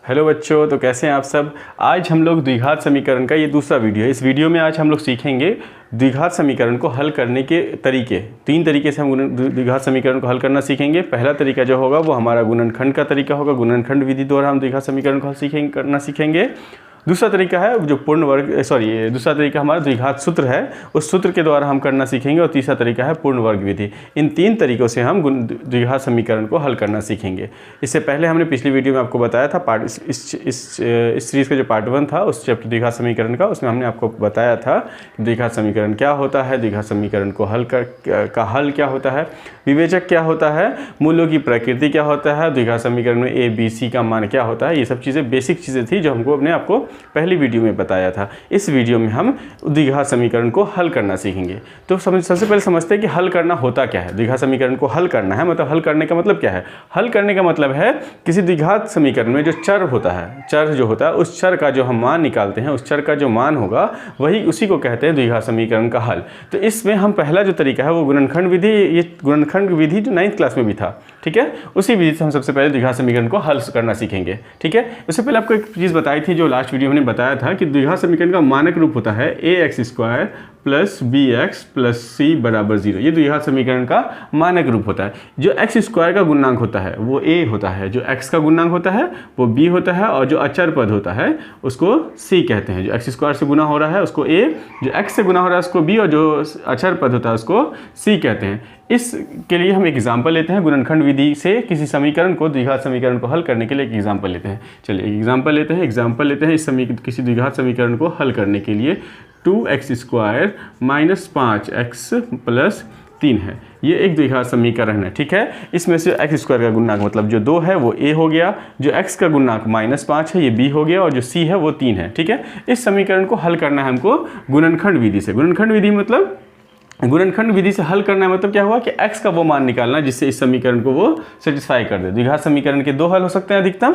Hello बच्चों, तो कैसे हैं आप सब। आज हम लोग द्विघात समीकरण का ये दूसरा वीडियो है। इस वीडियो में आज हम लोग सीखेंगे द्विघात समीकरण को हल करने के तरीके। 3 तरीके से हम द्विघात समीकरण को हल करना सीखेंगे। पहला तरीका जो होगा वो हमारा गुणनखंड का तरीका होगा। गुणनखंड विधि द्वारा हम द्विघात समीकरण को हल करना सीखेंगे। दूसरा तरीका है जो दूसरा तरीका हमारा द्विघात सूत्र है, उस सूत्र के द्वारा हम करना सीखेंगे। और तीसरा तरीका है पूर्ण वर्ग विधि। इन 3 तरीकों से हम द्विघात समीकरण को हल करना सीखेंगे। इससे पहले हमने पिछली वीडियो में आपको बताया था इस सीरीज़ का जो पार्ट 1 था उस चैप्टर द्विघात समीकरण का, उसमें हमने आपको बताया था कि द्विघात समीकरण क्या होता है, द्विघात समीकरण को हल हल क्या होता है, विवेचक क्या होता है, मूल्यों की प्रकृति क्या होता है, द्विघात समीकरण में ए बी सी का मान क्या होता है। ये सब चीज़ें बेसिक चीज़ें थी जो हमको अपने आपको पहली वीडियो में बताया था। इस वीडियो में हम द्विघात समीकरण को हल करना सीखेंगे। तो सबसे पहले समझते हैं कि हल करना होता क्या है। द्विघात समीकरण को हल करना है मतलब हल करने का मतलब क्या है। हल करने का मतलब है किसी द्विघात समीकरण में जो चर होता है, चर जो होता है उस चर का जो हम मान निकालते हैं, उस चर का जो मान होगा वही उसी को कहते हैं द्विघात समीकरण का हल। तो इसमें हम पहला जो तरीका है वो गुणनखंड विधि, ये गुणनखंड विधि जो 9th क्लास में भी था, ठीक है, उसी विधि से हम सबसे पहले द्विघात समीकरण को हल करना सीखेंगे। ठीक है, इससे पहले आपको एक चीज़ बताई थी जो लास्ट वीडियो में बताया था कि द्विघात समीकरण का मानक रूप होता है ax² plus bx plus c बराबर 0। ये द्विघात समीकरण का मानक रूप होता है। जो x² का गुणांक होता है वो a होता है, जो x का गुणांक होता है वो b होता है, और जो अचर पद होता है उसको c कहते हैं। जो x² से गुना हो रहा है उसको a, जो x से गुना हो रहा है उसको b, और जो अचर पद होता है उसको c कहते हैं। इसके लिए हम एक एग्जाम्पल लेते हैं। गुणनखंड विधि से किसी समीकरण को, द्विघात समीकरण को हल करने के लिए एक एग्जाम्पल लेते हैं। चलिए एक एग्जाम्पल लेते हैं इस किसी द्विघात समीकरण को हल करने के लिए 2x² माइनस 5x प्लस 3 है। ये एक द्विघात समीकरण है, ठीक है। इसमें से x² का गुणांक मतलब जो 2 है वो a हो गया, जो x का गुणांक -5 है ये b हो गया, और जो c है वो 3 है, ठीक है। इस समीकरण को हल करना है हमको गुणनखंड विधि से। गुणनखंड विधि मतलब गुणनखंड विधि से हल करना है मतलब क्या हुआ कि x का वो मान निकालना जिससे इस समीकरण को वो सेटिस्फाई कर दे। द्विघात समीकरण के 2 हल हो सकते हैं अधिकतम,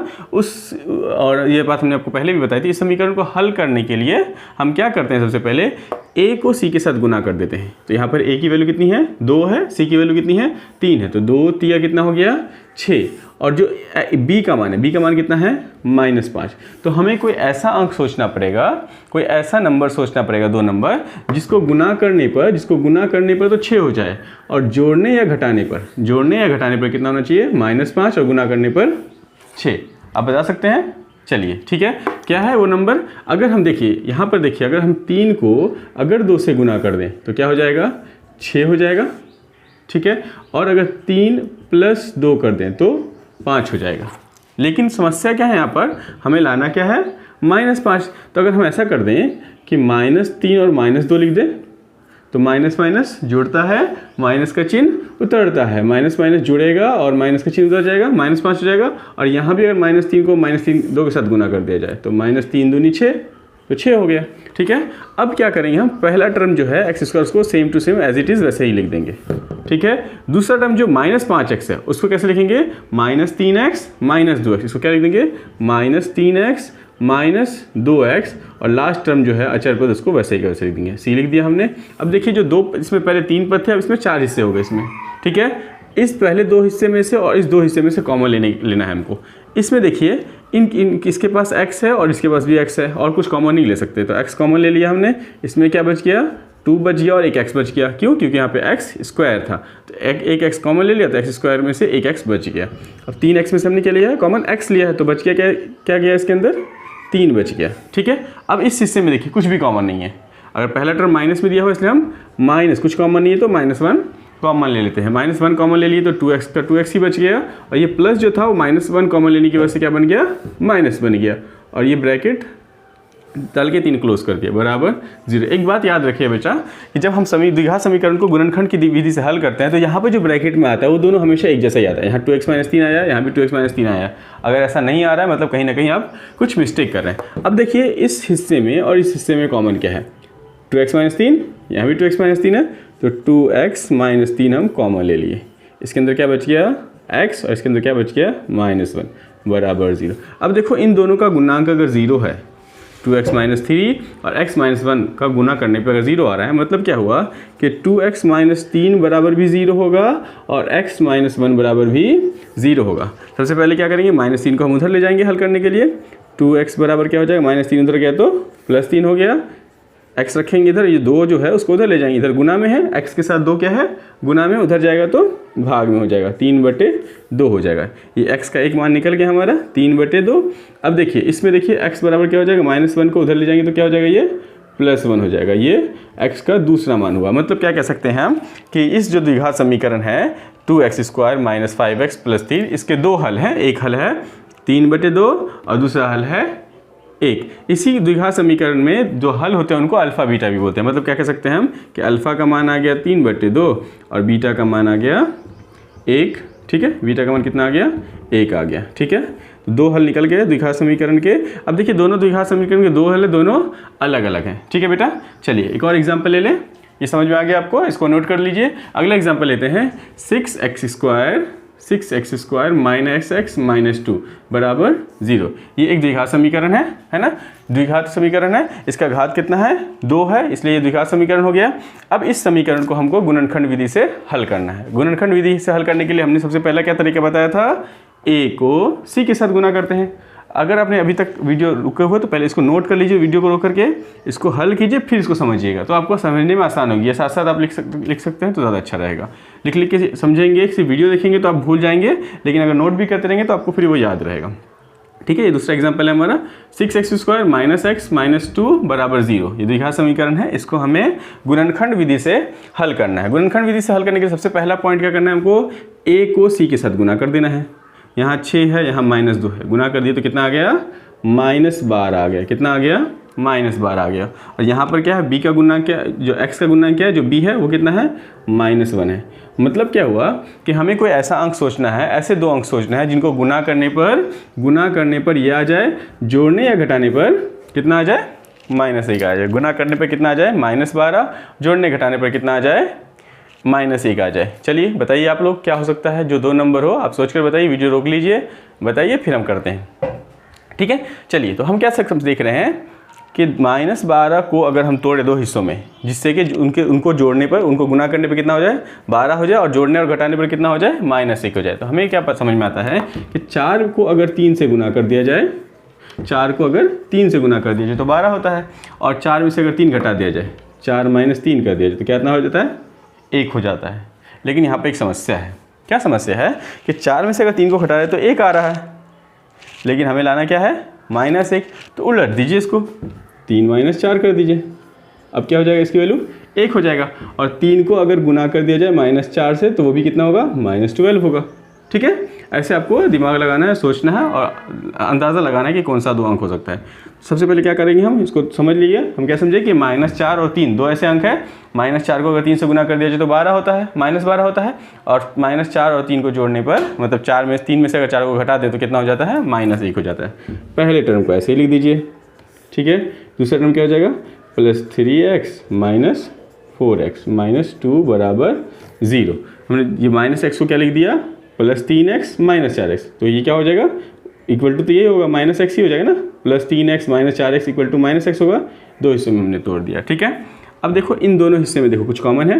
और ये बात हमने आपको पहले भी बताई थी। इस समीकरण को हल करने के लिए हम क्या करते हैं, सबसे पहले a को c के साथ गुना कर देते हैं। तो यहाँ पर a की वैल्यू कितनी है 2 है, c की वैल्यू कितनी है 3 है, तो 2 3 कितना हो गया 6। और जो b का मान है, b का मान कितना है -5। तो हमें कोई ऐसा अंक सोचना पड़ेगा, कोई ऐसा नंबर सोचना पड़ेगा, 2 नंबर जिसको गुना करने पर तो 6 हो जाए, और जोड़ने या घटाने पर कितना होना चाहिए -5, और गुना करने पर 6। आप बता सकते हैं। चलिए ठीक है, क्या है वो नंबर। अगर हम देखिए यहाँ पर देखिए, अगर हम 3 को अगर 2 से गुना कर दें तो क्या हो जाएगा 6 हो जाएगा, ठीक है। और अगर 3 + 2 कर दें तो 5 हो जाएगा। लेकिन समस्या क्या है, यहाँ पर हमें लाना क्या है -5। तो अगर हम ऐसा कर दें कि -3 और -2 लिख दें तो माइनस माइनस जुड़ता है, माइनस का चिन्ह उतरता है, माइनस माइनस जुड़ेगा और माइनस का चिन्ह उतर जाएगा, -5 हो जाएगा। और यहाँ भी अगर -3 को -2 के साथ गुना कर दिया जाए तो -3 दूनी 6, तो 6 हो गया, ठीक है। अब क्या करेंगे हम, पहला टर्म जो है x² को same to same as it is वैसे ही लिख देंगे, ठीक है। दूसरा टर्म जो -5x है उसको कैसे लिखेंगे, -3x -2x, इसको क्या लिख देंगे -3x -2x, और लास्ट टर्म जो है अचर पद उसको वैसे ही वैसे लिख देंगे, c लिख दिया हमने। अब देखिए जो 2, इसमें पहले 3 पद थे, अब इसमें 4 हिस्से हो गए इसमें, ठीक है। इस पहले 2 हिस्से में से और इस 2 हिस्से में से कॉमन लेना है हमको। इसमें देखिए इसके पास x है और इसके पास भी x है, और कुछ कॉमन नहीं ले सकते, तो x कॉमन ले लिया हमने। इसमें क्या बच गया 2 बच गया और एक x बच गया, क्यों, क्योंकि यहाँ पे x² था, तो एक x कॉमन ले लिया तो x² में से एक x बच गया। अब 3x में से हमने क्या लिया है, कॉमन x लिया है, तो बच गया क्या गया इसके अंदर 3 बच गया, ठीक है। अब इस हिस्से में देखिए कुछ भी कॉमन नहीं है। अगर पहला टर्म माइनस में दिया हुआ इसलिए हम माइनस, कुछ कॉमन नहीं है तो -1 कॉमन ले लेते हैं। -1 कॉमन ले लिए तो 2x का 2x ही बच गया, और ये प्लस जो था वो -1 कॉमन लेने की वजह से क्या बन गया माइनस बन गया, और ये ब्रैकेट डाल के 3 क्लोज कर दिया बराबर 0। एक बात याद रखिए बेटा कि जब हम द्विघात समीकरण को गुणनखंड की विधि से हल करते हैं तो यहाँ पे जो ब्रैकेट में आता है वो दोनों हमेशा एक जैसा ही आता है। यहाँ 2x - 3 आया, यहाँ भी 2x - 3 आया। अगर ऐसा नहीं आ रहा है मतलब कहीं ना कहीं आप कुछ मिस्टेक कर रहे हैं। अब देखिए इस हिस्से में और इस हिस्से में कॉमन क्या है, 2x - 3, यहाँ भी 2x - 3 है, तो 2x - 3 हम कॉमन ले लिए। इसके अंदर क्या बच गया x, और इसके अंदर क्या बच गया -1 बराबर 0। अब देखो इन दोनों का गुणांक अगर 0 है 2x माइनस 3 और x माइनस 1 का गुना करने पर अगर 0 आ रहा है, मतलब क्या हुआ कि 2x माइनस 3 बराबर भी 0 होगा और x माइनस 1 बराबर भी 0 होगा। सबसे पहले क्या करेंगे, माइनस 3 को हम उधर ले जाएंगे हल करने के लिए। 2x बराबर क्या हो जाएगा, माइनस 3 उधर गया तो प्लस 3 हो गया, x रखेंगे इधर, ये 2 जो है उसको उधर ले जाएंगे, इधर गुना में है, x के साथ 2 क्या है गुना में, उधर जाएगा तो भाग में हो जाएगा, 3/2 हो जाएगा। ये x का एक मान निकल गया हमारा 3/2। अब देखिए इसमें देखिए x बराबर क्या हो जाएगा, -1 को उधर ले जाएंगे तो क्या हो जाएगा, ये +1 हो जाएगा। ये x का दूसरा मान हुआ। मतलब क्या कह सकते हैं हम कि इस जो द्विघात समीकरण है 2x² - 5x + 3, इसके 2 हल हैं। एक हल है 3/2 और दूसरा हल है 1। इसी द्विघात समीकरण में जो हल होते हैं उनको अल्फ़ा बीटा भी बोलते हैं। मतलब क्या कह सकते हैं हम कि अल्फ़ा का मान आ गया 3/2 और बीटा का मान आ गया 1। ठीक है, बीटा का मान कितना आ गया, 1 आ गया। ठीक है, तो 2 हल निकल गए द्विघात समीकरण के। अब देखिए दोनों द्विघात समीकरण के 2 हल है, दोनों अलग अलग हैं। ठीक है बेटा, चलिए एक और एग्जाम्पल ले लें। ये समझ में आ गया आपको, इसको नोट कर लीजिए। अगला एग्जाम्पल लेते हैं 6x² - x - 2 बराबर 0। ये एक द्विघात समीकरण है ना, द्विघात समीकरण है। इसका घात कितना है, 2 है, इसलिए ये द्विघात समीकरण हो गया। अब इस समीकरण को हमको गुणनखंड विधि से हल करना है। गुणनखंड विधि से हल करने के लिए हमने सबसे पहला क्या तरीका बताया था, a को c के साथ गुना करते हैं। अगर आपने अभी तक वीडियो रुके हुए तो पहले इसको नोट कर लीजिए, वीडियो को रोक करके इसको हल कीजिए, फिर इसको समझिएगा, तो आपको समझने में आसान होगी। ये साथ साथ आप लिख सकते हैं तो ज़्यादा अच्छा रहेगा। लिख के समझेंगे, सिर्फ वीडियो देखेंगे तो आप भूल जाएंगे, लेकिन अगर नोट भी करते रहेंगे तो आपको फिर वो याद रहेगा। ठीक है, ये दूसरा एग्जाम्पल है हमारा 6x² - x - 2 बराबर 0। ये द्विघात समीकरण है, इसको हमें गुणनखंड विधि से हल करना है। गुणनखंड विधि से हल करने के लिए सबसे पहला पॉइंट क्या करना है, हमको a को c के साथ गुना कर देना है। यहाँ 6 है, यहाँ -2 है, गुना कर दिए तो कितना आ गया, -12 आ गया। कितना आ गया, -12 आ गया। और यहाँ पर क्या है, b का गुना क्या, जो x का गुना क्या है, जो b है वो कितना है, -1 है। मतलब क्या हुआ कि हमें कोई ऐसा अंक सोचना है, ऐसे 2 अंक सोचना है जिनको गुना करने पर ये आ जाए, जोड़ने या घटाने पर कितना आ जाए, -1 आ जाए। गुना करने पर कितना आ जाए, -12, जोड़ने घटाने पर कितना आ जाए, -1 आ जाए। चलिए बताइए आप लोग क्या हो सकता है, जो 2 नंबर हो आप सोचकर बताइए, वीडियो रोक लीजिए, बताइए, फिर हम करते हैं। ठीक है, चलिए तो हम क्या देख रहे हैं कि -12 को अगर हम तोड़े 2 हिस्सों में, जिससे कि उनको जोड़ने पर, उनको गुना करने पर कितना हो जाए, 12 हो जाए, और जोड़ने और घटाने पर कितना हो जाए, -1 हो जाए। तो हमें क्या समझ में आता है कि 4 को अगर 3 से गुना कर दिया जाए, 4 को अगर 3 से गुना कर दिया जाए तो 12 होता है, और 4 में से अगर 3 घटा दिया जाए, 4 - 3 कर दिया जाए तो कितना हो जाता है, 1 हो जाता है। लेकिन यहाँ पे एक समस्या है। क्या समस्या है कि 4 में से अगर 3 को घटा रहे तो 1 आ रहा है, लेकिन हमें लाना क्या है, -1। तो उलट दीजिए इसको, 3 - 4 कर दीजिए। अब क्या हो जाएगा, इसकी वैल्यू 1 हो जाएगा। और 3 को अगर गुना कर दिया जाए -4 से तो वो भी कितना होगा, -12 होगा। ठीक है, ऐसे आपको दिमाग लगाना है, सोचना है और अंदाज़ा लगाना है कि कौन सा 2 अंक हो सकता है। सबसे पहले क्या करेंगे, हम इसको समझ लीजिए। हम क्या समझे कि -4 और 3 2 ऐसे अंक है। -4 को अगर 3 से गुना कर दिया जाए तो 12 होता है, -12 होता है, और -4 और 3 को जोड़ने पर, मतलब 3 में से अगर 4 को घटा दे तो कितना हो जाता है, -1 हो जाता है। पहले टर्म को ऐसे ही लिख दीजिए। ठीक है, दूसरा टर्म क्या हो जाएगा, +3x - 4x - 2 बराबर 0। हमने ये -x को क्या लिख दिया, +3x - 4x। तो ये क्या हो जाएगा, इक्वल टू तो ये होगा -x ही हो जाएगा ना, +3x - 4x equal to -x होगा। 2 हिस्सों में हमने तोड़ दिया। ठीक है, अब देखो इन दोनों हिस्से में देखो कुछ कॉमन है।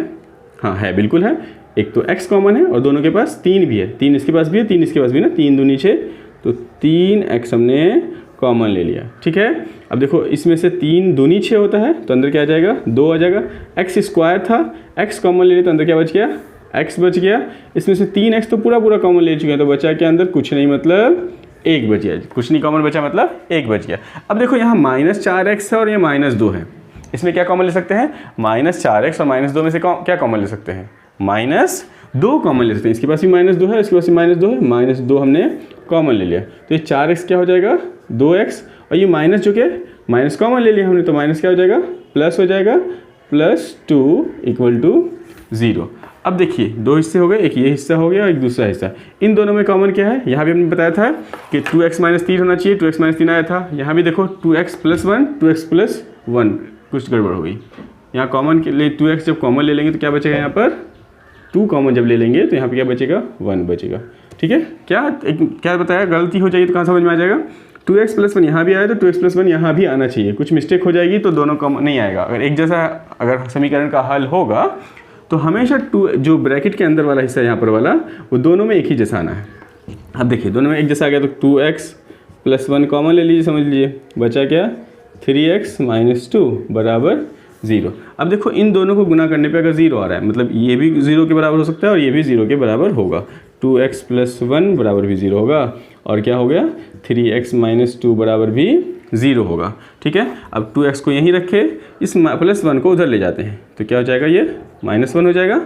हाँ है, बिल्कुल है। एक तो x कॉमन है और दोनों के पास 3 भी है, 3 इसके पास भी है, 3 इसके पास भी ना, 3 दूनी 6, तो 3x हमने कॉमन ले लिया। ठीक है, अब देखो इसमें से 3 दूनी 6 होता है तो अंदर क्या आ जाएगा, 2 आ जाएगा। x² था, x कॉमन ले लिया तो अंदर क्या बच गया, x बच गया। इसमें से 3x तो पूरा कॉमन ले चुके हैं, तो बचा के अंदर कुछ नहीं, मतलब 1 बच गया। कुछ नहीं कॉमन बचा, मतलब 1 बच गया। अब देखो यहाँ -4x है और ये -2 है, इसमें क्या कॉमन ले सकते हैं, -4x और -2 में से क्या कॉमन ले सकते हैं, -2 कॉमन ले सकते हैं। इसके पास भी -2 है, इसके पास भी -2 है, -2 हमने कॉमन ले लिया। तो ये 4x क्या हो जाएगा, 2x, और ये माइनस जो क्या माइनस कॉमन ले लिया हमने, तो माइनस क्या हो जाएगा, प्लस हो जाएगा, +2 = 0। अब देखिए 2 हिस्से हो गए, एक ये हिस्सा हो गया, एक दूसरा हिस्सा। इन दोनों में कॉमन क्या है, यहाँ भी हमने बताया था कि 2x - 3 होना चाहिए, 2x - 3 आया था। यहाँ भी देखो 2x + 1, 2x + 1, कुछ गड़बड़ हो गई। यहाँ कॉमन के लिए 2x जब कॉमन ले लेंगे तो क्या बचेगा, यहाँ पर 2 कॉमन जब ले लेंगे तो यहाँ पर क्या बचेगा, 1 बचेगा। ठीक है, क्या बताया, गलती हो जाएगी तो कहाँ समझ में आ जाएगा। 2x + 1 यहाँ भी आया तो 2x + 1 यहाँ भी आना चाहिए। कुछ मिस्टेक हो जाएगी तो दोनों कम नहीं आएगा। अगर एक जैसा अगर समीकरण का हल होगा तो हमेशा जो ब्रैकेट के अंदर वाला हिस्सा यहाँ पर वाला वो दोनों में एक ही जैसा आना है। अब देखिए दोनों में एक जैसा आ गया तो 2x + 1 कॉमन ले लीजिए, समझ लीजिए बचा क्या 3x - 2 = 0। अब देखो इन दोनों को गुना करने पे अगर 0 आ रहा है मतलब ये भी 0 के बराबर हो सकता है और ये भी 0 के बराबर होगा। 2x + 1 बराबर भी 0 होगा और क्या हो गया 3x - 2 बराबर भी 0 होगा। ठीक है, अब 2x को यहीं रखे, इस +1 को उधर ले जाते हैं तो क्या हो जाएगा ये -1 हो जाएगा।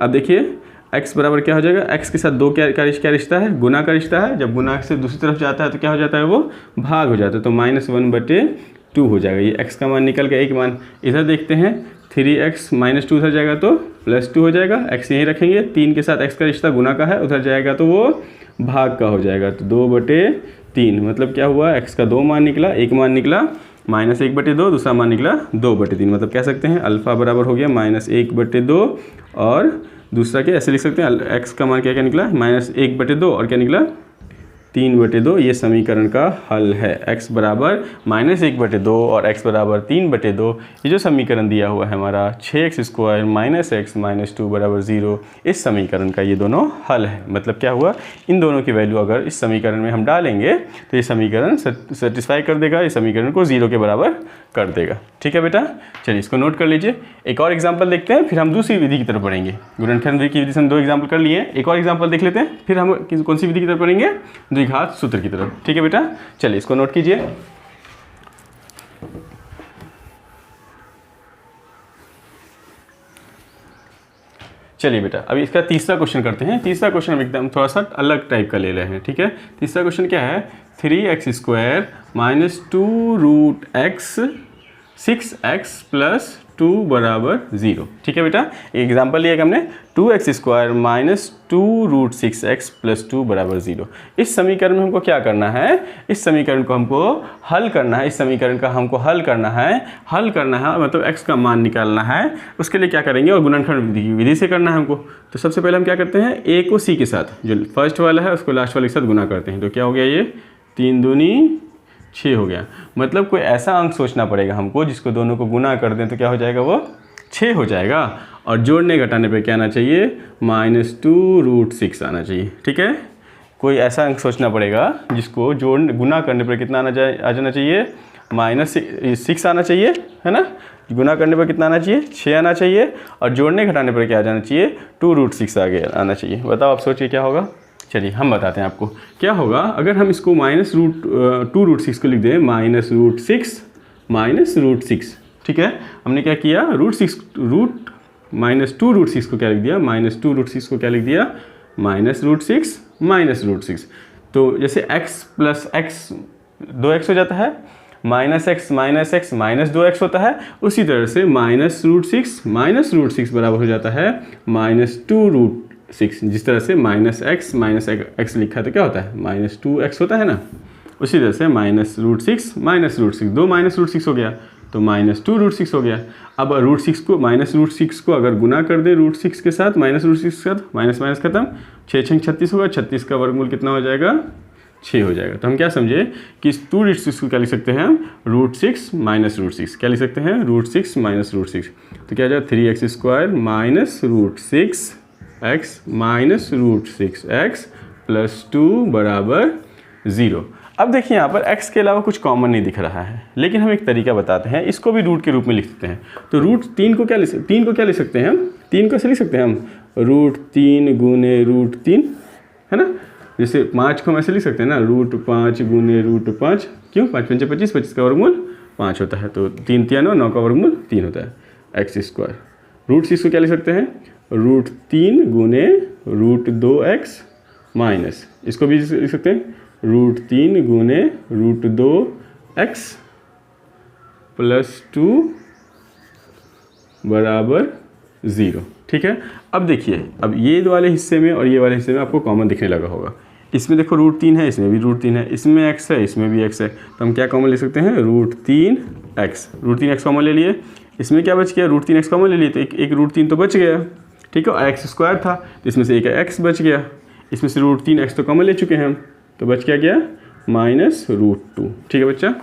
अब देखिए x बराबर क्या हो जाएगा, x के साथ 2 क्या रिश्ता है, गुना का रिश्ता है। जब गुना से दूसरी तरफ जाता है तो क्या हो जाता है वो भाग हो जाता है, तो -1/2 हो जाएगा। ये x का मान निकल गया, एक मान इधर देखते हैं 3x - 2 उधर जाएगा तो +2 हो जाएगा। x यहीं रखेंगे, 3 के साथ x का रिश्ता गुना का है, उधर जाएगा तो वो भाग का हो जाएगा, तो 2/3। मतलब क्या हुआ x का 2 मान निकला, एक मान निकला -1/2, दूसरा मान निकला 2/3। मतलब कह सकते हैं अल्फ़ा बराबर हो गया -1/2 और दूसरा क्या ऐसे लिख सकते हैं x का मान क्या क्या निकला -1/2 और क्या निकला 3/2। ये समीकरण का हल है। x बराबर -1/2 और x बराबर 3/2। ये जो समीकरण दिया हुआ है हमारा 6x² - x - 2 = 0, इस समीकरण का ये दोनों हल है। मतलब क्या हुआ, इन दोनों की वैल्यू अगर इस समीकरण में हम डालेंगे तो ये समीकरण सेटिस्फाई कर देगा, इस समीकरण को 0 के बराबर कर देगा। ठीक है बेटा, चलिए इसको नोट कर लीजिए। एक और एग्जाम्पल देखते हैं, फिर हम दूसरी विधि की तरफ बढ़ेंगे। गुणनखंड की विधि से हम 2 एग्जाम्पल कर लिए, एक और एग्जाम्पल देख लेते हैं, फिर हम कौन सी विधि की तरफ बढ़ेंगे, द्विघात सूत्र की तरफ। ठीक है बेटा, चलिए इसको नोट कीजिए। चलिए बेटा अभी इसका तीसरा क्वेश्चन करते हैं। तीसरा क्वेश्चन हम एकदम थोड़ा सा अलग टाइप का ले रहे हैं। ठीक है, तीसरा क्वेश्चन क्या है, 3x² - 2√x 6x + 2 = 0। ठीक है बेटा, एग्जाम्पल लिया हमने 2x² - 2√6x + 2 = 0। इस समीकरण में हमको क्या करना है, इस समीकरण को हमको हल करना है। इस समीकरण का हमको हल करना है मतलब x का मान निकालना है। उसके लिए क्या करेंगे, और गुणनखंड विधि से करना है हमको। तो सबसे पहले हम क्या करते हैं, a को c के साथ, जो फर्स्ट वाला है उसको लास्ट वाले के साथ गुना करते हैं। तो क्या हो गया, ये 3 दूनी 6 हो गया। मतलब कोई ऐसा अंक सोचना पड़ेगा हमको जिसको दोनों को गुना कर दें तो क्या हो जाएगा, वो 6 हो जाएगा। और जोड़ने घटाने पे क्या आना चाहिए, -2√6 आना चाहिए। ठीक है, कोई ऐसा अंक सोचना पड़ेगा जिसको गुना करने पर कितना आ जाना चाहिए, -6 आना चाहिए, है ना। गुना करने पर कितना आना चाहिए, 6 आना चाहिए। और जोड़ने घटाने पर क्या आ जाना चाहिए, 2√6 आना चाहिए। बताओ आप सोचिए क्या होगा। चलिए हम बताते हैं आपको क्या होगा। अगर हम इसको -2√6 को लिख दें, -6 ठीक है, हमने क्या किया, -2√6 को क्या लिख दिया, -2√6 को क्या लिख दिया, -√6 तो जैसे x + x 2x हो जाता है, -x - 2x होता है, उसी तरह से -√6 बराबर हो जाता है -2√6। जिस तरह से -x लिखा है तो क्या होता है, -2x होता है ना। उसी तरह से -√6 दो -√6 हो गया तो -2√6 हो गया। अब -√6 को अगर गुना कर दें √6 के साथ, -√6 के साथ, माइनस खत्म, 6 × 36 होगा, 36 का वर्गमूल कितना हो जाएगा, 6 हो जाएगा। तो हम क्या समझे कि इस 2√6 को क्या लिख सकते हैं हम, √6 - √6 क्या लिख सकते हैं, √6 - √6। तो क्या हो जाएगा, 3x² - √6x + 2 = 0। अब देखिए यहाँ पर x के अलावा कुछ कॉमन नहीं दिख रहा है, लेकिन हम एक तरीका बताते हैं, इसको भी रूट के रूप में लिख सकते हैं। तो √3 को क्या लिख सकते हैं हम, 3 को ऐसे लिख सकते हैं हम, √3 × √3, है ना। जैसे 5 को हम ऐसे लिख सकते हैं ना, √5 × √5, क्यों, 5 × 5 = 25, 25 का वर्गमूल 5 होता है, तो 3 × 3 = 9, 9 का वर्गमूल 3 होता है, x²। √6 को क्या लिख सकते हैं, √3 × √2x माइनस, इसको भी लिख सकते हैं √3 × √2x + 2 = 0। ठीक है, अब देखिए, अब ये वाले हिस्से में और ये वाले हिस्से में आपको कॉमन दिखने लगा होगा। इसमें देखो √3 है, इसमें भी √3 है, इसमें x है, इसमें भी x है, तो हम क्या कॉमन ले सकते हैं, √3x कॉमन ले लिए। इसमें क्या बच गया, √3x कॉमन ले लिए तो एक √3 तो बच गया। ठीक है, और x² था तो इसमें से एक x बच गया। इसमें से √3x तो कॉमन ले चुके हैं हम, तो बच क्या गया माइनस √2। ठीक है बच्चा।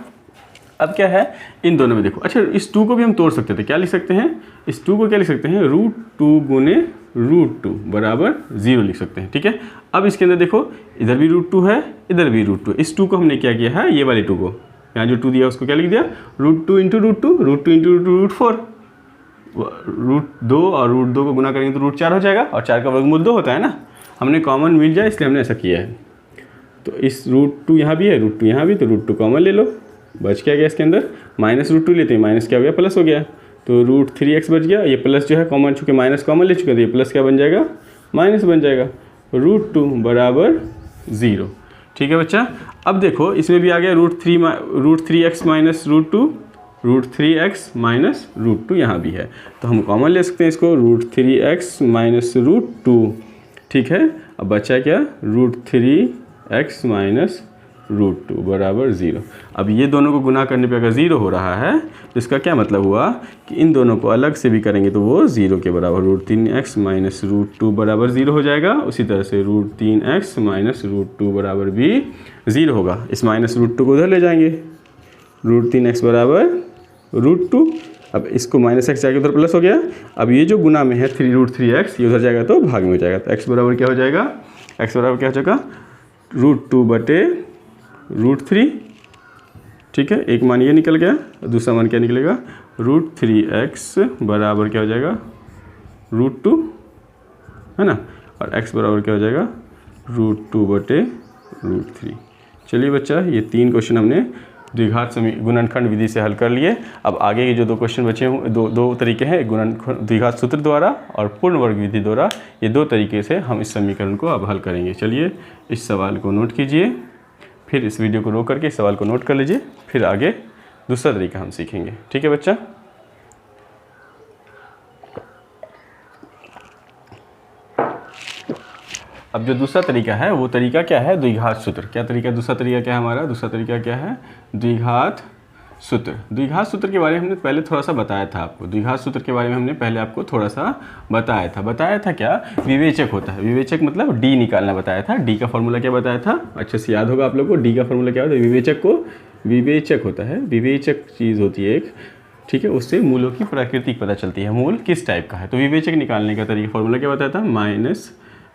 अब क्या है इन दोनों में देखो, अच्छा इस 2 को भी हम तोड़ सकते थे, क्या लिख सकते हैं, इस 2 को क्या लिख सकते हैं, √2 गुने √2 बराबर 0 लिख सकते हैं। ठीक है, अब इसके अंदर देखो इधर भी √2 है, इधर भी √2। इस 2 को हमने क्या किया है, ये वाले 2 को, यहाँ जो 2 दिया उसको क्या लिख दिया, √2 इंटू √2, √2 इंटू √4, √2 और √2 को गुना करेंगे तो √4 हो जाएगा, और 4 का वर्गमूल 2 होता है ना, हमने कॉमन मिल जाए इसलिए हमने ऐसा किया है। तो इस √2 यहाँ भी है, √2 यहाँ भी, तो √2 कॉमन ले लो, बच क्या गया इसके अंदर, माइनस √2 लेते हैं, माइनस क्या हो गया, प्लस हो गया, तो √3x बच गया, ये प्लस जो है कॉमन, चूँकि माइनस कॉमन ले चुके हैं तो ये प्लस क्या बन जाएगा, माइनस बन जाएगा, √2 बराबर 0। ठीक है बच्चा। अब देखो इसमें भी आ गया √3x माइनस √2, √3x माइनस √2 यहाँ भी है, तो हम कॉमन ले सकते हैं इसको, √3x माइनस √2। ठीक है, अब बचा क्या, √3x माइनस √2 बराबर 0। अब ये दोनों को गुना करने पे अगर 0 हो रहा है तो इसका क्या मतलब हुआ कि इन दोनों को अलग से भी करेंगे तो वो 0 के बराबर, √3x माइनस √2 बराबर 0 हो जाएगा। उसी तरह से √3x माइनस √2 बराबर भी 0 होगा। इस माइनस √2 को उधर ले जाएंगे, √3x बराबर √2, अब इसको माइनस x जाके उधर प्लस हो गया। अब ये जो गुना में है √3x ये उधर जाएगा तो भाग में हो जाएगा, तो x बराबर क्या हो जाएगा, x बराबर क्या हो जाएगा, √2 बटे √3। ठीक है, एक मान ये निकल गया, दूसरा मान क्या निकलेगा, √3x बराबर क्या हो जाएगा, √2 है ना, और x बराबर क्या हो जाएगा, √2 बटे √3। चलिए बच्चा, ये 3 क्वेश्चन हमने द्विघात गुणनखंड विधि से हल कर लिए। अब आगे के जो 2 क्वेश्चन बचे हुए, दो तरीके हैं, द्विघात सूत्र द्वारा और पूर्ण वर्ग विधि द्वारा, ये 2 तरीके से हम इस समीकरण को अब हल करेंगे। चलिए इस सवाल को नोट कीजिए, फिर इस वीडियो को रोक करके इस सवाल को नोट कर लीजिए, फिर आगे दूसरा तरीका हम सीखेंगे। ठीक है बच्चा। अब जो दूसरा तरीका है वो तरीका क्या है, द्विघात सूत्र। क्या तरीका, दूसरा तरीका क्या है हमारा, दूसरा तरीका क्या है, द्विघात सूत्र। द्विघात सूत्र के बारे में हमने पहले थोड़ा सा बताया था आपको, द्विघात सूत्र के बारे में हमने पहले आपको थोड़ा सा बताया था क्या, विवेचक होता है, विवेचक मतलब डी निकालना बताया था। डी का फॉर्मूला क्या बताया था, अच्छे से याद होगा आप लोग को, डी का फॉर्मूला क्या होता है, विवेचक को, विवेचक होता है, विवेचक चीज़ होती है एक, ठीक है, उससे मूलों की प्रकृति पता चलती है, मूल किस टाइप का है। तो विवेचक निकालने का तरीका फॉर्मूला क्या बताया था,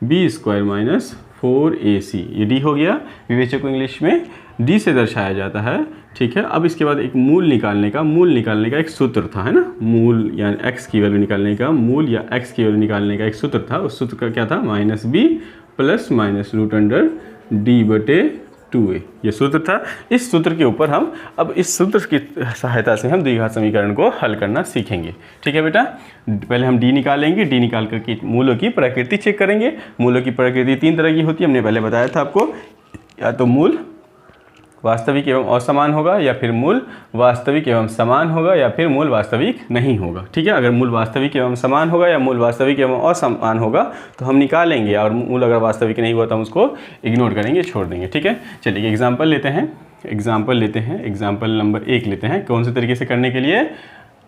-b² माइनस 4ac, ये डी हो गया। विवेचक को इंग्लिश में डी से दर्शाया जाता है। ठीक है, अब इसके बाद एक मूल निकालने का एक सूत्र था, है ना, मूल यानी x की वैल्यू निकालने का, मूल या x की वैल्यू निकालने का एक सूत्र था। उस सूत्र का क्या था, -b प्लस माइनस √d बटे 2a, ये सूत्र था। इस सूत्र के ऊपर हम अब इस सूत्र की सहायता से हम द्विघात समीकरण को हल करना सीखेंगे। ठीक है बेटा, पहले हम डी निकालेंगे, डी निकाल करके मूलों की प्रकृति चेक करेंगे। मूलों की प्रकृति 3 तरह की होती है, हमने पहले बताया था आपको, या तो मूल वास्तविक एवं असमान होगा, या फिर मूल वास्तविक एवं समान होगा, या फिर मूल वास्तविक नहीं होगा। ठीक है, अगर मूल वास्तविक एवं समान होगा या मूल वास्तविक एवं असमान होगा तो हम निकालेंगे, और मूल अगर वास्तविक नहीं हुआ तो हम उसको इग्नोर करेंगे, छोड़ देंगे। ठीक है, चलिए एग्जाम्पल लेते हैं, एग्जाम्पल नंबर 1 लेते हैं। कौन से तरीके से करने के लिए,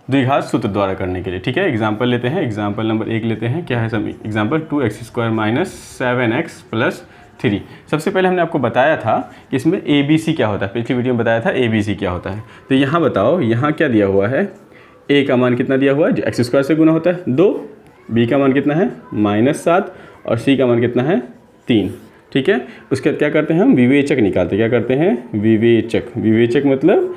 द्विघात सूत्र द्वारा करने के लिए। ठीक है, एग्जाम्पल लेते हैं, एग्जाम्पल नंबर 1 लेते हैं। क्या है सभी example, 2x² minus 7x plus 3। सबसे पहले हमने आपको बताया था कि इसमें ABC क्या होता है, पिछली वीडियो में बताया था ABC क्या होता है। तो यहाँ बताओ, यहाँ क्या दिया हुआ है, A का मान कितना दिया हुआ है, जो x² से गुना होता है 2, B का मान कितना है -7, और C का मान कितना है 3। ठीक है, उसके बाद क्या करते हैं हम, विवेचक निकालते हैं। क्या करते हैं, विवेचक मतलब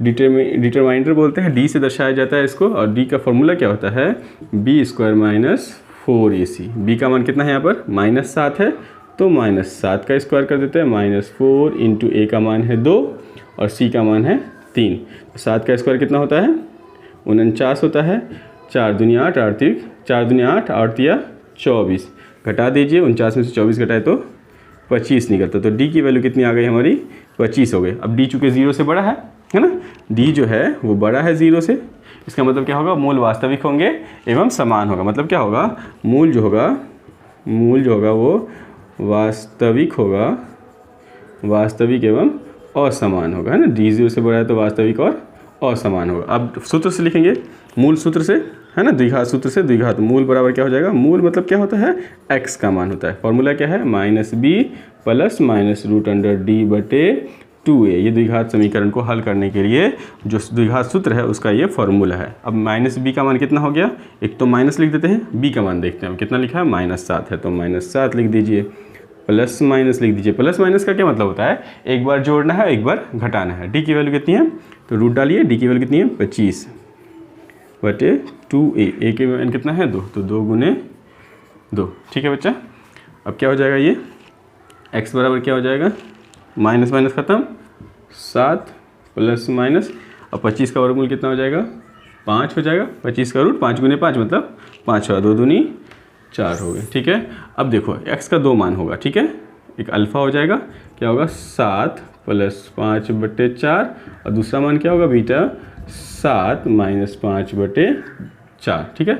डिटरमाइनर बोलते हैं, डी से दर्शाया जाता है इसको, और डी का फॉर्मूला क्या होता है, b² माइनस 4ac। बी का मान कितना है यहाँ पर, -7 है, तो -7 का स्क्वायर कर देते हैं, -4 इंटू ए का मान है 2 और सी का मान है 3। तो 7 का स्क्वायर कितना होता है, 49 होता है। 4 दूनी 8, 4 दूनी 8, 8 या 24, घटा दीजिए, 49 में से 24 घटाए तो 25 निकलता। तो डी की वैल्यू कितनी आ गई हमारी, 25 हो गई। अब डी चूँकि 0 से बड़ा है ना, डी जो है वो बड़ा है 0 से, इसका मतलब क्या होगा, मूल वास्तविक होंगे एवं समान होगा। मतलब क्या होगा, मूल जो होगा वो वास्तविक होगा, वास्तविक एवं असमान होगा, है ना। डी 0 से बड़ा है तो वास्तविक और असमान होगा। अब सूत्र से लिखेंगे, मूल सूत्र से, है ना, द्विघात सूत्र से। द्विघात मूल बराबर क्या हो जाएगा, मूल मतलब क्या होता है, x का मान होता है। फॉर्मूला क्या है, -b प्लस माइनस √d बटे 2a। ये द्विघात समीकरण को हल करने के लिए जो द्विघात सूत्र है उसका ये फॉर्मूला है। अब माइनस b का मान कितना हो गया, एक तो माइनस लिख देते हैं, b का मान देखते हैं कितना लिखा है, -7 है, तो -7 लिख दीजिए, प्लस माइनस लिख दीजिए। प्लस माइनस का क्या मतलब होता है, एक बार जोड़ना है एक बार घटाना है। d की वैल्यू कितनी है, तो रूट डालिए, d की वैल्यू कितनी है 25/2a। a की वैल्यू कितना है 2, तो 2 × 2। ठीक है बच्चा। अब क्या हो जाएगा, ये x बराबर क्या हो जाएगा, माइनस माइनस खत्म, 7 प्लस माइनस, अब 25 का वर्गमूल कितना हो जाएगा, 5 हो जाएगा। 25 का रूट 5 × 5 मतलब 5 और 2 दूनी 4 हो गए। ठीक है। अब देखो x का 2 मान होगा, ठीक है, एक अल्फ़ा हो जाएगा, क्या होगा 7 प्लस 5/4, और दूसरा मान क्या होगा बीटा 7 - 5/4। ठीक है।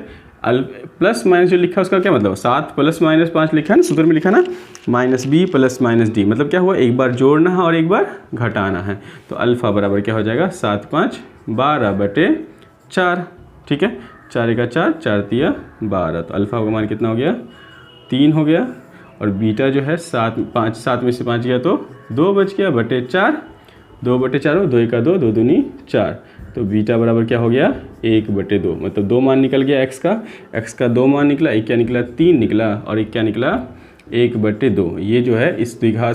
प्लस माइनस जो लिखा है उसका क्या मतलब, 7 प्लस माइनस 5 लिखा है ना, सूत्र में लिखा ना, -b प्लस -d, मतलब क्या हुआ, एक बार जोड़ना है और एक बार घटाना है। तो अल्फ़ा बराबर क्या हो जाएगा, 7 × 5 = 12/4। ठीक है, 4 × 4 4 × 3 = 12, तो अल्फ़ा का मान कितना हो गया, 3 हो गया। और बीटा जो है 7 में से 5 गया तो 2 बच गया, बटे 4, 2/4, 2 × 2 2 दूनी 4, तो बीटा बराबर क्या हो गया 1/2, मतलब 2 मान निकल गया x का 2 मान निकला, एक क्या निकला 3 निकला, और एक क्या निकला 1/2। ये जो है इस द्विघात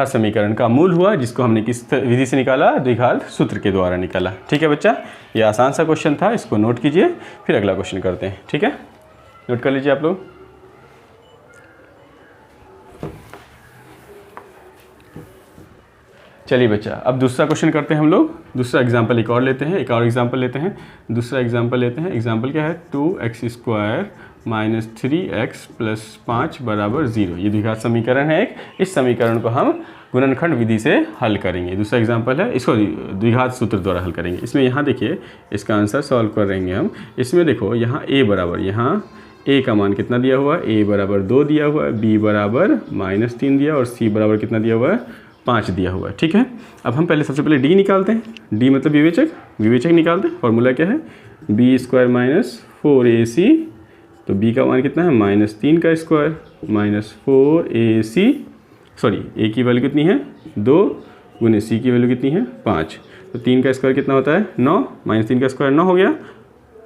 समीकरण का मूल हुआ, जिसको हमने किस विधि से निकाला, द्विघात सूत्र के द्वारा निकाला। ठीक है बच्चा, ये आसान सा क्वेश्चन था, इसको नोट कीजिए, फिर अगला क्वेश्चन करते हैं। ठीक है, नोट कर लीजिए आप लोग। चलिए बच्चा, अब दूसरा क्वेश्चन करते हैं हम लोग। दूसरा एग्जाम्पल एक और एग्जाम्पल लेते हैं। दूसरा एग्जाम्पल लेते हैं। एग्जाम्पल क्या है, 2x² - 3x + 5 = 0। ये द्विघात समीकरण है एक। इस समीकरण को हम गुणनखंड विधि से हल करेंगे। दूसरा एग्जाम्पल है, इसको द्विघात सूत्र द्वारा हल करेंगे। इसमें यहाँ देखिए, इसका आंसर सॉल्व करेंगे हम। इसमें देखो यहाँ a बराबर, यहाँ a का मान कितना दिया हुआ है, a बराबर 2 दिया हुआ है, b बराबर -3 दिया, और c बराबर कितना दिया हुआ है, 5 दिया हुआ है। ठीक है। अब हम पहले सबसे पहले d निकालते हैं। d मतलब विवेचक निकालते हैं। फॉर्मूला क्या है, b² - 4ac, तो b का मान कितना है, -3 का स्क्वायर -4ac, सॉरी a की वैल्यू कितनी है 2 × c की वैल्यू कितनी है 5, तो 3 का स्क्वायर कितना होता है 9, -3 का स्क्वायर 9 हो गया,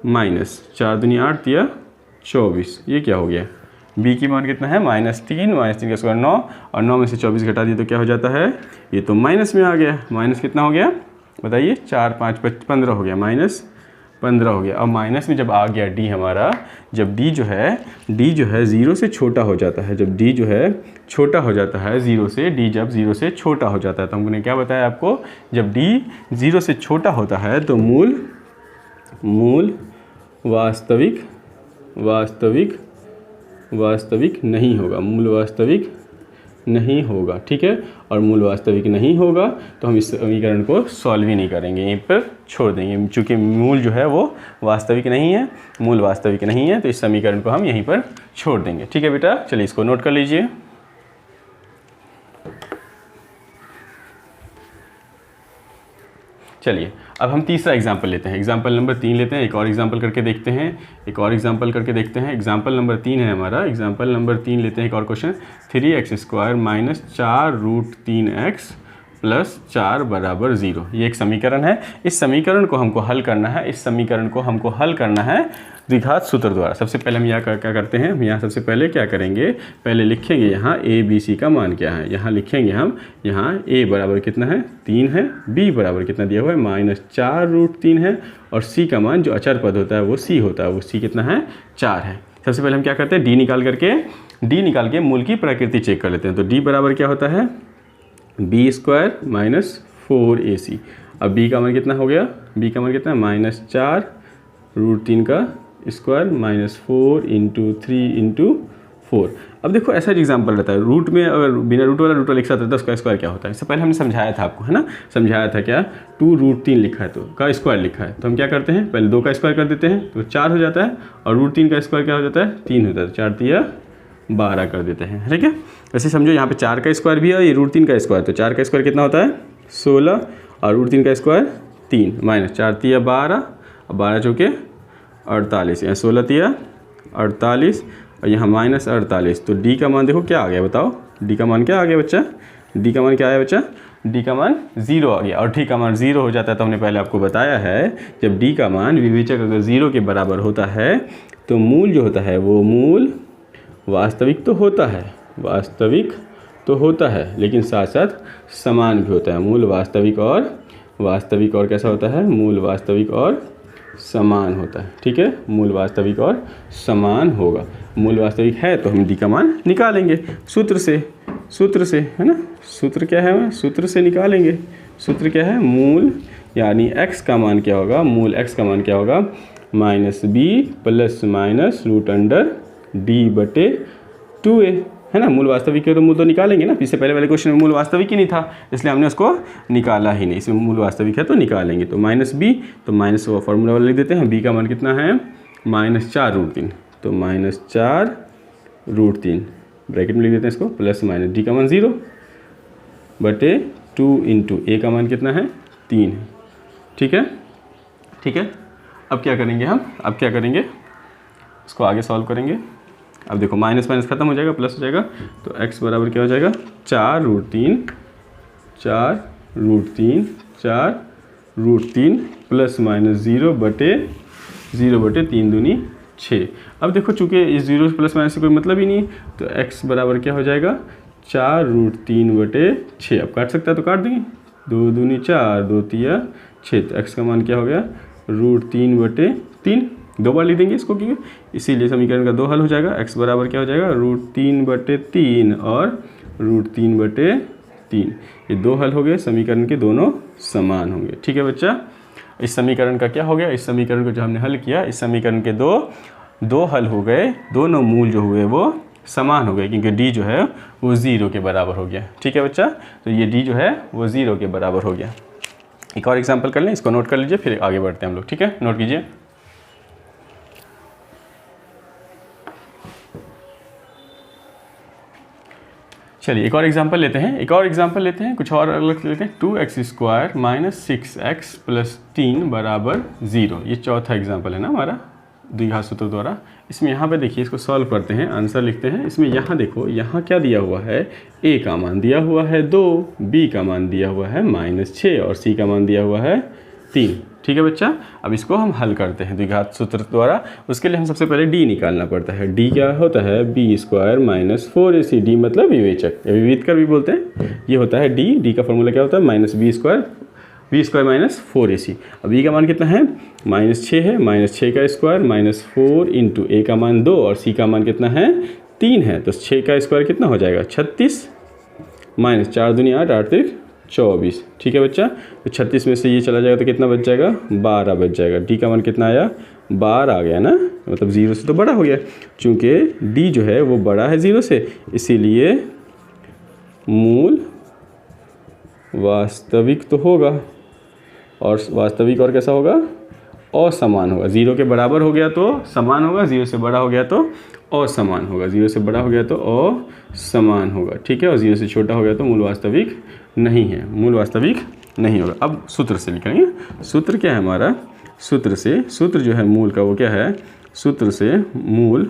-4 दूनी 8 दिया 24। ये क्या हो गया, b की मान कितना है -3 का स्क्वायर 9, और 9 में से 24 घटा दिए तो क्या हो जाता है, ये तो माइनस में आ गया। माइनस कितना हो गया बताइए, 4 5 15 हो गया, -15 हो गया। अब माइनस में जब आ गया d हमारा, जब d जो है 0 से छोटा हो जाता है, जब d जो है छोटा हो जाता है 0 से, d जब 0 से छोटा हो जाता है, तो हमने क्या बताया आपको, जब d 0 से छोटा होता है तो मूल वास्तविक नहीं होगा, मूल वास्तविक नहीं होगा। ठीक है, और मूल वास्तविक नहीं होगा तो हम इस समीकरण को सॉल्व ही नहीं करेंगे, यहीं पर छोड़ देंगे, क्योंकि मूल जो है वो वास्तविक नहीं है, मूल वास्तविक नहीं है, तो इस समीकरण को हम यहीं पर छोड़ देंगे। ठीक है बेटा, चलिए इसको नोट कर लीजिए। चलिए अब हम तीसरा एग्जाम्पल लेते हैं, एग्जाम्पल नंबर 3 लेते हैं। एक और एग्जाम्पल करके देखते हैं, एग्जाम्पल नंबर 3 है हमारा। एग्जाम्पल नंबर 3 लेते हैं, एक और क्वेश्चन, 3x² - 4√3x + 4 = 0। ये एक समीकरण है। इस समीकरण को हमको हल करना है, द्विघात सूत्र द्वारा। सबसे पहले हम यहाँ क्या करते हैं, हम यहाँ सबसे पहले क्या करेंगे, पहले लिखेंगे यहाँ a b c का मान क्या है। यहाँ लिखेंगे हम, यहाँ a बराबर कितना है 3 है, b बराबर कितना दिया हुआ है -4√3 है, और c का मान जो अचर पद होता है वो c होता है, वो c कितना है 4 है। सबसे पहले हम क्या करते हैं, d निकाल के मूल की प्रकृति चेक कर लेते हैं। तो d बराबर क्या होता है, b² - 4ac। अब b का मान कितना हो गया, b का मान कितना है -4√3 का स्क्वायर -4 × 3 × 4। अब देखो ऐसा एग्जाम्पल रहता है, रूट में अगर बिना रूट वाला एक साथ रहता है, उसका स्क्वायर क्या होता है। इससे पहले हमने समझाया था आपको, है ना, समझाया था क्या, 2√3 लिखा है तो का स्क्वायर लिखा है, तो हम क्या करते हैं, पहले 2 का स्क्वायर कर देते हैं तो 4 हो जाता है, और √3 का स्क्वायर क्या हो जाता है 3 होता है, 4 × 3 = 12 कर देते हैं। ठीक है, वैसे समझो यहाँ पे 4 का स्क्वायर भी है, ये √3 का स्क्वायर, तो 4 का स्क्वायर कितना होता है 16, और √3 का स्क्वायर 3, -4 × 3 = 12, और 12 चौके 48, यहाँ 16 × 3 = 48, और यहाँ -48। तो d का मान देखो क्या आ गया, बताओ d का मान क्या आ गया बच्चा, डी का मान क्या आया बच्चा, डी का मान 0 आ गया। और डी का मान 0 हो जाता है तो हमने पहले आपको बताया है जब डी का मान विवेचक अगर 0 के बराबर होता है तो मूल जो होता है वो मूल वास्तविक तो होता है, वास्तविक तो होता है, लेकिन साथ साथ समान भी होता है। मूल वास्तविक और कैसा होता है, मूल वास्तविक और समान होता है। ठीक है, मूल वास्तविक और समान होगा। मूल वास्तविक है तो हम डी का मान निकालेंगे सूत्र से, है ना। सूत्र क्या है, सूत्र से निकालेंगे। सूत्र क्या है, मूल यानी x का मान क्या होगा, मूल x का मान क्या होगा, -b plus minus root under D बटे 2a, है ना। मूल वास्तविक है तो मूल तो निकालेंगे ना। इससे पहले वाले क्वेश्चन में मूल वास्तविक ही नहीं था इसलिए हमने उसको निकाला ही नहीं। इसमें मूल वास्तविक है तो निकालेंगे। तो -b, तो माइनस वो फॉर्मूला वाला लिख देते हैं। b का मान कितना है, -4√3, तो -4√3 ब्रैकेट में लिख देते हैं इसको, प्लस माइनस डी का मान 0 बटे 2 इंटू ए का मान कितना है, 3 है। ठीक है। अब क्या करेंगे हम, इसको आगे सॉल्व करेंगे। अब देखो माइनस माइनस खत्म हो जाएगा, प्लस हो जाएगा, तो x बराबर क्या हो जाएगा, 4√3 प्लस माइनस 0 बटे 3 दूनी 6। अब देखो चूँकि इस 0 प्लस माइनस से कोई मतलब ही नहीं है तो x बराबर क्या हो जाएगा, 4√3 बटे 6। अब काट सकता है तो काट देंगे, 2 दूनी 4, 2 तिया 6, तो x का मान क्या हो गया, √3 बटे 3। 2 बार लिख देंगे इसको क्योंकि इसीलिए समीकरण का 2 हल हो जाएगा। x बराबर क्या हो जाएगा, √3 बटे 3 और √3 बटे 3, ये 2 हल हो गए। समीकरण के दोनों समान होंगे। ठीक है बच्चा, इस समीकरण का क्या हो गया, इस समीकरण को जो हमने हल किया, इस समीकरण के दो हल हो गए, दोनों मूल जो हुए वो समान हो गए क्योंकि d जो है वो 0 के बराबर हो गया। ठीक है बच्चा, तो ये d जो है वो 0 के बराबर हो गया। एक और एग्जांपल कर लें, इसको नोट कर लीजिए फिर आगे बढ़ते हैं हम लोग। ठीक है, नोट कीजिए। चलिए एक और एग्जांपल लेते हैं, कुछ और अलग लेते हैं। 2x² माइनस 6x प्लस 3 बराबर 0, ये चौथा एग्जांपल है ना हमारा द्विघात सूत्र द्वारा। इसमें यहाँ पे देखिए, इसको सॉल्व करते हैं, आंसर लिखते हैं। इसमें यहाँ देखो, यहाँ क्या दिया हुआ है, a का मान दिया हुआ है 2, b का मान दिया हुआ है -6 और c का मान दिया हुआ है 3। ठीक है बच्चा, अब इसको हम हल करते हैं द्विघात सूत्र द्वारा। उसके लिए हम सबसे पहले d निकालना पड़ता है। d क्या होता है, b² माइनस 4ac, d मतलब विवेचक, विविधकर भी बोलते हैं। ये होता है d का फॉर्मूला क्या होता है, b² माइनस 4ac। अब e का मान कितना है, -6 है, -6 का स्क्वायर -4 इंटू a का मान 2 और c का मान कितना है, 3 है, तो 6 का स्क्वायर कितना हो जाएगा, 36 माइनस 4 दूनी 8, 8 3 24। ठीक है बच्चा, तो 36 में से ये चला जाएगा तो कितना बच जाएगा, 12 बच जाएगा। d का मान कितना आया, 12 आ गया ना, मतलब 0 से तो बड़ा हो गया। चूँकि d जो है वो बड़ा है 0 से, इसीलिए मूल वास्तविक तो होगा, और वास्तविक और कैसा होगा, असमान होगा। 0 के बराबर हो गया तो समान होगा, 0 से बड़ा हो गया तो असमान होगा, 0 से बड़ा हो गया तो असमान होगा। ठीक है, और 0 से छोटा हो गया तो मूल वास्तविक नहीं है, मूल वास्तविक नहीं होगा। अब सूत्र से लिखेंगे, सूत्र क्या है हमारा, सूत्र जो है मूल का वो क्या है, सूत्र से मूल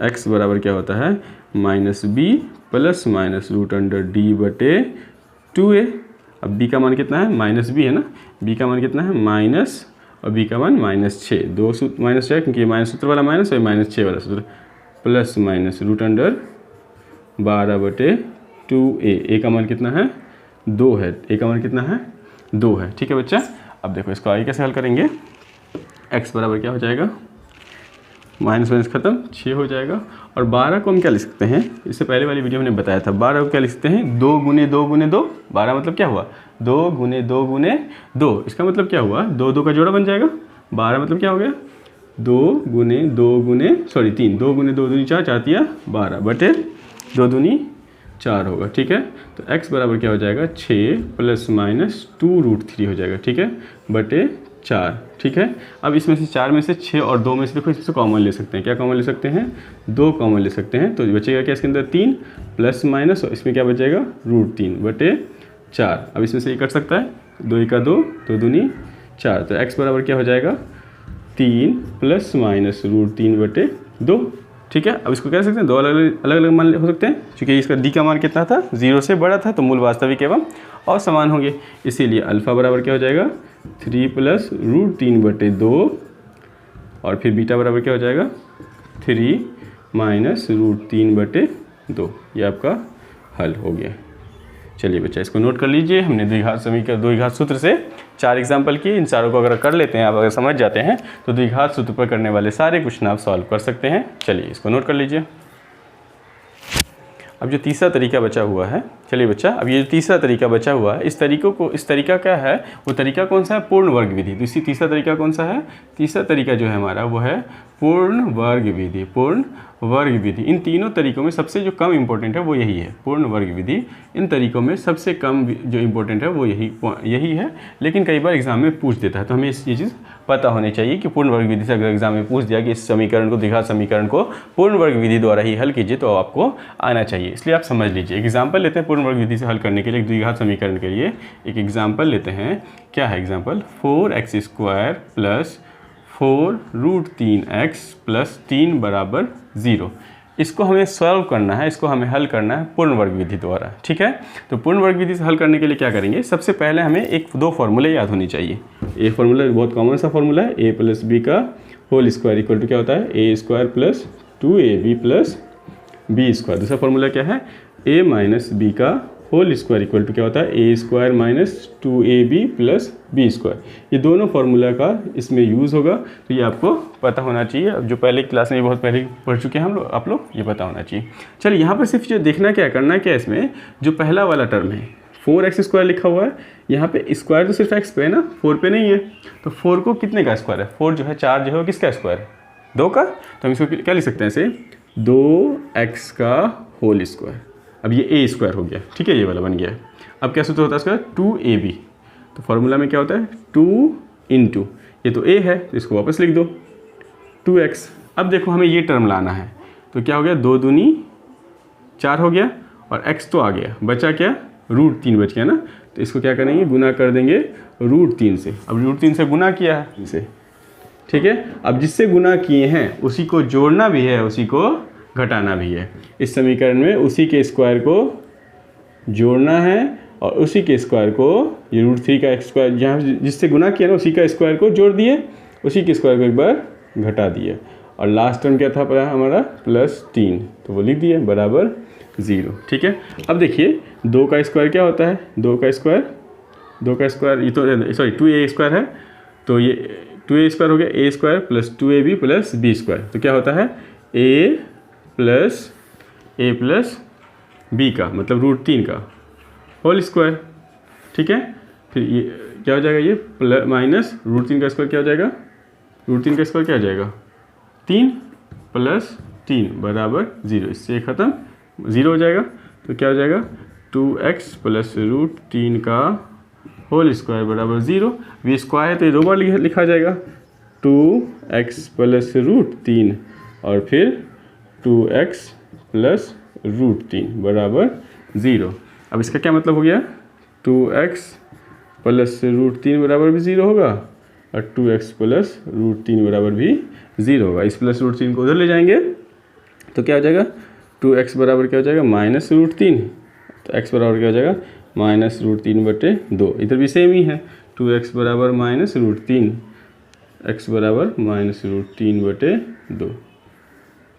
x बराबर क्या होता है, -b plus minus root under D बटे 2a। अब b का मान कितना है, -b है ना, b का मान कितना है, माइनस, और b का मान -6, 2 माइनस है क्योंकि माइनस सूत्र वाला माइनस और -6 वाला सूत्र, प्लस माइनस रूट अंडर 12 बटे 2a। a का मान कितना है, 2 है, a का मान कितना है, 2 है। ठीक है बच्चा, अब देखो इसको आगे कैसे हल करेंगे। x बराबर क्या हो जाएगा, माइनस माइनस खत्म, 6 हो जाएगा। और 12 को हम क्या लिख सकते हैं, इससे पहले वाली वीडियो में हमने बताया था, 12 को क्या लिख सकते हैं, 2 गुने 2 गुने 2। 12 मतलब क्या हुआ, 2 गुने 2 गुने 2, इसका मतलब क्या हुआ, 2 2 का जोड़ा बन जाएगा। 12 मतलब क्या हो गया, 2 गुने 2 गुने 3, 2 गुने 2 दूनी 4, 4 तिया 12 बटे 2 दूनी 4 होगा। ठीक है, तो x बराबर क्या हो जाएगा, 6 प्लस माइनस 2√3 हो जाएगा। ठीक है, बटे 4। ठीक है, अब इसमें से 4 में से 6 और 2 में से देखो, इसमें से कॉमन ले सकते हैं। क्या कॉमन ले सकते हैं, 2 कॉमन ले सकते हैं, तो बचेगा क्या इसके अंदर, 3 प्लस माइनस, और इसमें क्या बचेगा, √3 बटे 4। अब इसमें से ये कट सकता है, 2 का 2, 2 दूनी 4, तो x बराबर क्या हो जाएगा, 3 प्लस माइनस √3 बटे 2। ठीक है। अब इसको कह सकते हैं दो अलग अलग मान हो सकते हैं, क्योंकि इसका डी का मान कितना था, 0 से बड़ा था, तो मूल वास्तविक एवं और समान होंगे। इसीलिए अल्फ़ा बराबर क्या हो जाएगा 3 + √3/2 और फिर बीटा बराबर क्या हो जाएगा 3 - √3/2। ये आपका हल हो गया। चलिए बच्चा इसको नोट कर लीजिए। हमने द्विघात सूत्र से 4 एग्जाम्पल किए। इन चारों को अगर कर लेते हैं, आप अगर समझ जाते हैं तो द्विघात सूत्र पर करने वाले सारे क्वेश्चन आप सॉल्व कर सकते हैं। चलिए इसको नोट कर लीजिए। अब जो तीसरा तरीका बचा हुआ है, चलिए बच्चा अब ये जो तीसरा तरीका बचा हुआ है, इस तरीका क्या है, वो तरीका कौन सा है, पूर्ण वर्ग विधि। तो इसी तीसरा तरीका कौन सा है, तीसरा तरीका जो है हमारा वो है पूर्ण वर्ग विधि। पूर्ण वर्ग विधि इन तीनों तरीकों में सबसे जो कम इम्पोर्टेंट है वो यही है, पूर्ण वर्ग विधि। इन तरीकों में सबसे कम जो इम्पोर्टेंट है वो यही है, लेकिन कई बार एग्जाम में पूछ देता है, तो हमें ये चीज़ पता होनी चाहिए कि पूर्ण वर्ग विधि से अगर एग्जाम में पूछ दिया कि इस समीकरण को, द्विघात समीकरण को पूर्ण वर्ग विधि द्वारा ही हल कीजिए, तो आपको आना चाहिए। इसलिए आप समझ लीजिए। एग्जाम्पल लेते हैं पूर्ण वर्ग विधि से हल करने के लिए, द्विघात समीकरण के लिए एक एग्जाम्पल लेते हैं। क्या है एग्जाम्पल, 4x² + 4 √3x + 3 = 0। इसको हमें सॉल्व करना है, इसको हमें हल करना है पूर्ण वर्ग विधि द्वारा। ठीक है, तो पूर्ण वर्ग विधि से हल करने के लिए क्या करेंगे, सबसे पहले हमें दो फॉर्मूले याद होनी चाहिए। ये फॉर्मूला बहुत कॉमन सा फॉर्मूला है, a + b का होल स्क्वायर इक्वल टू क्या होता है a² + 2ab + b²। दूसरा फॉर्मूला क्या है, a - b का होल स्क्वायर इक्वल टू क्या होता है a² - 2ab + b²। ये दोनों फार्मूला का इसमें यूज़ होगा, तो ये आपको पता होना चाहिए। अब जो पहले क्लास में बहुत पहले पढ़ चुके हैं हम लोग, आप लोग, ये पता होना चाहिए। चलिए यहाँ पर सिर्फ जो देखना क्या करना क्या, इसमें जो पहला वाला टर्म है 4x² लिखा हुआ है, यहाँ पे स्क्वायर तो सिर्फ x पे है ना, 4 पे नहीं है। तो 4 को कितने का स्क्वायर है, 4 जो है 4 जो है वो किसका स्क्वायर है, 2 का। तो हम इसको क्या लिख सकते हैं ऐसे, 2x का होल स्क्वायर। अब ये a² हो गया, ठीक है, ये वाला बन गया। अब क्या सूत्र होता है इसका, 2ab। तो फार्मूला में क्या होता है 2 × ये तो a है, तो इसको वापस लिख दो 2x। अब देखो हमें ये टर्म लाना है, तो क्या हो गया 2 दूनी 4 हो गया, और x तो आ गया, बचा क्या √3 बच गया ना। तो इसको क्या करेंगे, गुना कर देंगे √3 से। अब √3 से गुना किया है इसे, ठीक है। अब जिससे गुना किए हैं उसी को जोड़ना भी है, उसी को घटाना भी है। इस समीकरण में उसी के स्क्वायर को जोड़ना है और उसी के स्क्वायर को, ये √3 का स्क्वायर जहाँ जिससे गुना किया ना उसी का स्क्वायर को जोड़ दिए, उसी के स्क्वायर को एक बार घटा दिए, और लास्ट टर्म क्या था पड़ा हमारा +3, तो वो लिख दिए बराबर 0। ठीक है। अब देखिए 2 का स्क्वायर क्या होता है, 2 का स्क्वायर ये तो सॉरी 2a² है, तो ये 2a² हो गया, a² + 2ab + b²। तो क्या होता है a + b का मतलब √3 का होल स्क्वायर। ठीक है, फिर ये क्या हो जाएगा, ये माइनस √3 का स्क्वायर क्या हो जाएगा, √3 का स्क्वायर क्या हो जाएगा 3 + 3 = 0। इससे ख़त्म 0 हो जाएगा, तो क्या हो जाएगा 2x + √3 का होल स्क्वायर बराबर 0। ये स्क्वायर है तो ये 2 बार लिखा जाएगा, 2x + √3 और फिर 2x + √3 बराबर 0। अब इसका क्या मतलब हो गया, 2x + √3 बराबर भी 0 होगा और 2x + √3 बराबर भी 0 होगा। इस प्लस √3 को उधर ले जाएंगे तो क्या हो जाएगा, 2x बराबर क्या हो जाएगा -√3, तो x बराबर क्या हो जाएगा -√3/2। इधर भी सेम ही है, 2x बराबर -√3, x बराबर -√3/2।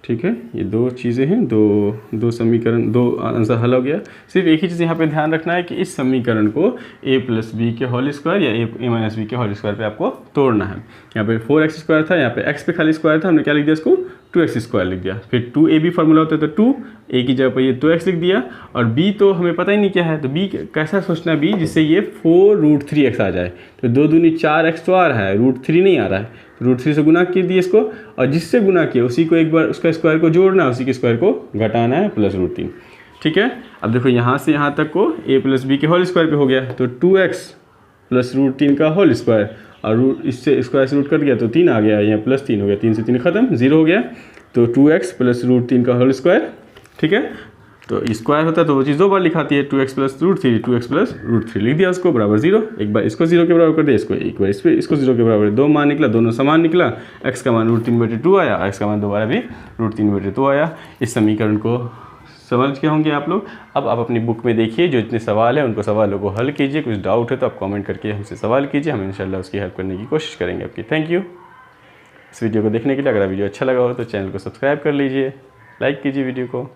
ठीक है, ये 2 चीज़ें हैं, दो समीकरण, 2 आंसर हल हो गया। सिर्फ एक ही चीज़ यहाँ पे ध्यान रखना है कि इस समीकरण को a + b के होल स्क्वायर या a - b के होल स्क्वायर पे आपको तोड़ना है। यहाँ पे 4x² था, यहाँ पे x पे खाली स्क्वायर था, हमने क्या लिख दिया इसको 2x² लिख दिया। फिर 2ab फार्मूला होता है तो 2 a की जगह पर ये 2x लिख दिया, और b तो हमें पता ही नहीं क्या है, तो b कैसा सोचना है b जिससे ये 4 √3x आ जाए। तो 2 दूनी 4x तो आ रहा है, √3 नहीं आ रहा है, √3 से गुना कर दिए इसको, और जिससे गुना किया उसी को एक बार उसका स्क्वायर को जोड़ना है, उसी के स्क्वायर को घटाना है +√3। ठीक है, अब देखो यहाँ से यहाँ तक को a + b के होल स्क्वायर पे हो गया, तो 2x + √3 का होल स्क्वायर, और इससे स्क्वायर से रूट कट गया तो 3 आ गया, यहाँ +3 हो गया, 3 से 3 खत्म, 0 हो गया, तो 2x + √3 का होल स्क्वायर। ठीक है, तो स्क्वायर होता है तो वो चीज़ 2 बार लिखाती है, 2x plus root three, 2x plus root three लिख दिया उसको बराबर 0। एक बार इसको 0 के बराबर कर दिया, इसको एक बार इसको 0 के बराबर, 2 मान निकला, दोनों समान निकला। x का मान √3/2 आया, x का मान दोबारा भी √3/2 आया। इस समीकरण को समझ के होंगे आप लोग। अब आप अपनी बुक में देखिए जो इतने सवाल हैं उनको सवालों को हल कीजिए। कुछ डाउट है तो आप कमेंट करके हमसे सवाल कीजिए, हम इंशाल्लाह उसकी हेल्प करने की कोशिश करेंगे आपकी। थैंक यू इस वीडियो को देखने के लिए। अगर वीडियो अच्छा लगा हो तो चैनल को सब्सक्राइब कर लीजिए, लाइक कीजिए वीडियो को।